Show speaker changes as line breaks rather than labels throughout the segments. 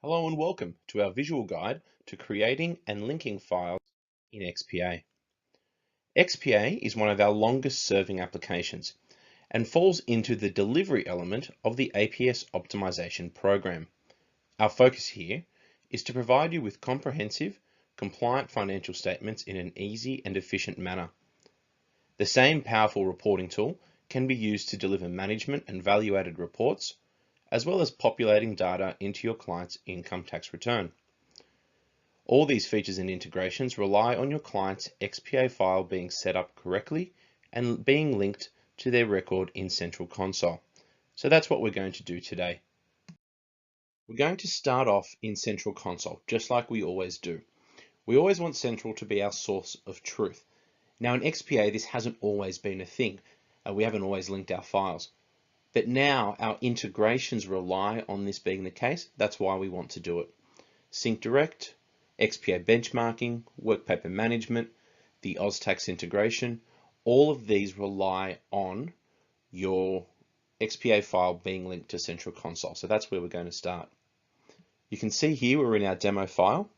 Hello and welcome to our visual guide to creating and linking files in XPA. XPA is one of our longest serving applications and falls into the delivery element of the APS optimization program. Our focus here is to provide you with comprehensive, compliant financial statements in an easy and efficient manner. The same powerful reporting tool can be used to deliver management and value-added reports, as well as populating data into your client's income tax return. All these features and integrations rely on your client's XPA file being set up correctly and being linked to their record in Central Console. So that's what we're going to do today. We're going to start off in Central Console, just like we always do. We always want Central to be our source of truth. Now in XPA, this hasn't always been a thing. We haven't always linked our files. But now our integrations rely on this being the case. That's why we want to do it. Sync Direct, XPA benchmarking, workpaper management, the OzTax integration, all of these rely on your XPA file being linked to Central Console. So that's where we're going to start. You can see here we're in our demo file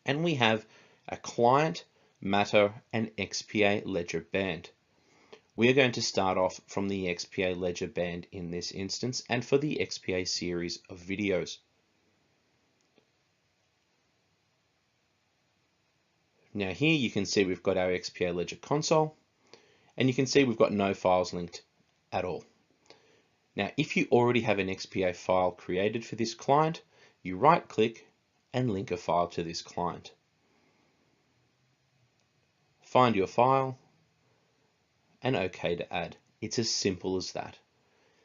and we have a client, matter, and XPA ledger band. We are going to start off from the XPA ledger band in this instance and for the XPA series of videos. Now here you can see we've got our XPA ledger console and you can see we've got no files linked at all. Now if you already have an XPA file created for this client, you right click and link a file to this client. Find your file and OK to add. It's as simple as that.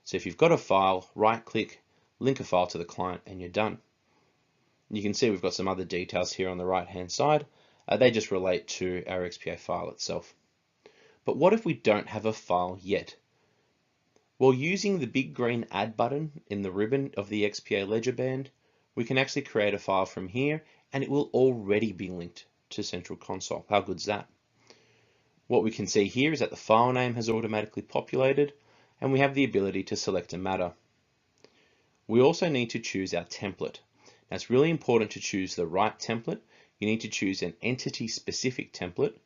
So if you've got a file, right click, link a file to the client and you're done. You can see we've got some other details here on the right hand side. They just relate to our XPA file itself. But what if we don't have a file yet? Well, using the big green add button in the ribbon of the XPA ledger band, we can actually create a file from here and it will already be linked to Central Console. How good's that? What we can see here is that the file name has automatically populated and we have the ability to select a matter. We also need to choose our template. Now it's really important to choose the right template. You need to choose an entity specific template,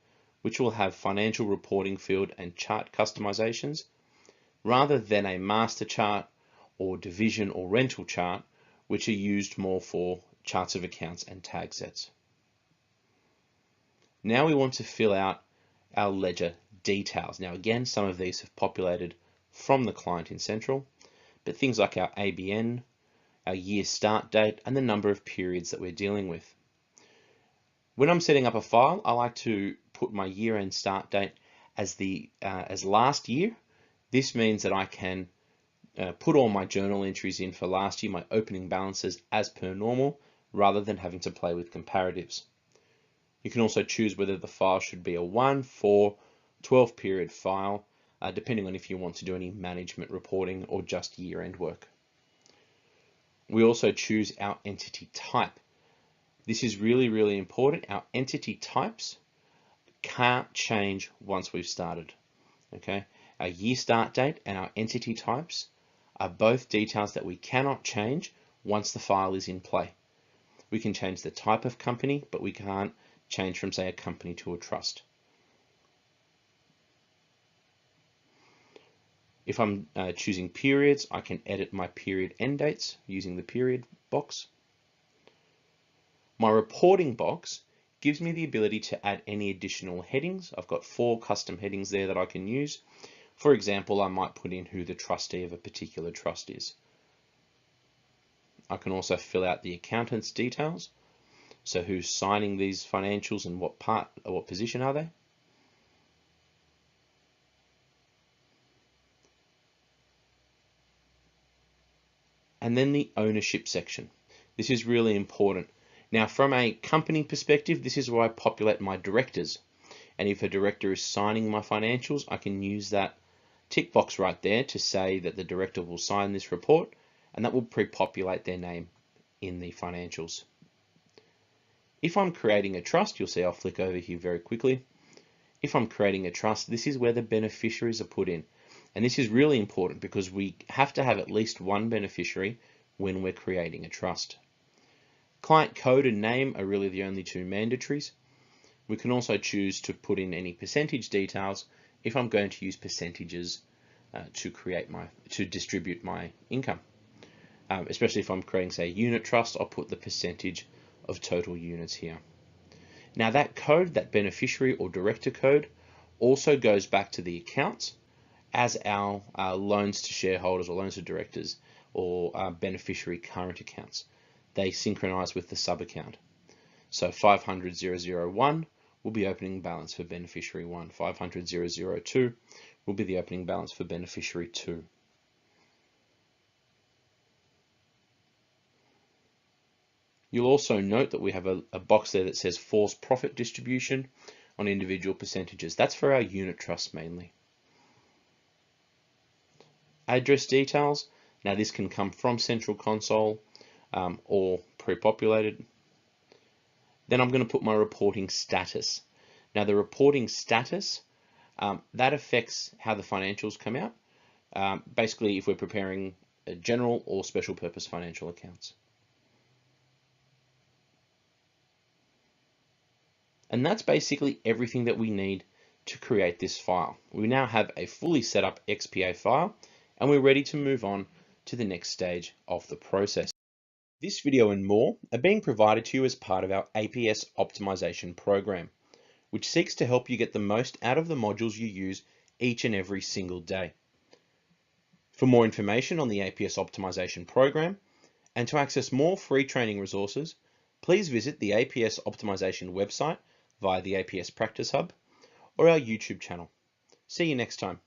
which will have financial reporting field and chart customizations, rather than a master chart or division or rental chart, which are used more for charts of accounts and tag sets. Now we want to fill out our ledger details. Now again, some of these have populated from the client in Central, but things like our ABN, our year start date, and the number of periods that we're dealing with. When I'm setting up a file, I like to put my year-end start date as last year. This means that I can put all my journal entries in for last year, my opening balances as per normal, rather than having to play with comparatives. You can also choose whether the file should be a 1, 4, 12 period file, depending on if you want to do any management reporting or just year-end work. We also choose our entity type. This is really, really important. Our entity types can't change once we've started. Okay, our year start date and our entity types are both details that we cannot change once the file is in play. We can change the type of company, but we can't change from, say, a company to a trust. If I'm choosing periods, I can edit my period end dates using the period box. My reporting box gives me the ability to add any additional headings. I've got 4 custom headings there that I can use. For example, I might put in who the trustee of a particular trust is. I can also fill out the accountant's details. So who's signing these financials and what part or what position are they? And then the ownership section. This is really important. Now from a company perspective, this is where I populate my directors. And if a director is signing my financials, I can use that tick box right there to say that the director will sign this report, and that will pre-populate their name in the financials. If I'm creating a trust, you'll see I'll flick over here very quickly. If I'm creating a trust, this is where the beneficiaries are put in. And this is really important because we have to have at least one beneficiary when we're creating a trust. Client code and name are really the only two mandatories. We can also choose to put in any percentage details if I'm going to use percentages to distribute my income. Especially if I'm creating, say, a unit trust, I'll put the percentage of total units here. Now that code, that beneficiary or director code, also goes back to the accounts as our loans to shareholders or loans to directors or beneficiary current accounts. They synchronize with the sub account. So 500,001 will be opening balance for beneficiary 1. 500,002 will be the opening balance for beneficiary 2. You'll also note that we have a box there that says forced profit distribution on individual percentages. That's for our unit trust mainly. Address details. Now this can come from Central Console or pre-populated. Then I'm going to put my reporting status. Now the reporting status, that affects how the financials come out. Basically, if we're preparing a general or special purpose financial accounts. And that's basically everything that we need to create this file. We now have a fully set up XPA file and we're ready to move on to the next stage of the process. This video and more are being provided to you as part of our APS optimization program, which seeks to help you get the most out of the modules you use each and every single day. For more information on the APS optimization program and to access more free training resources, please visit the APS optimization website via the APS Practice Hub or our YouTube channel. See you next time.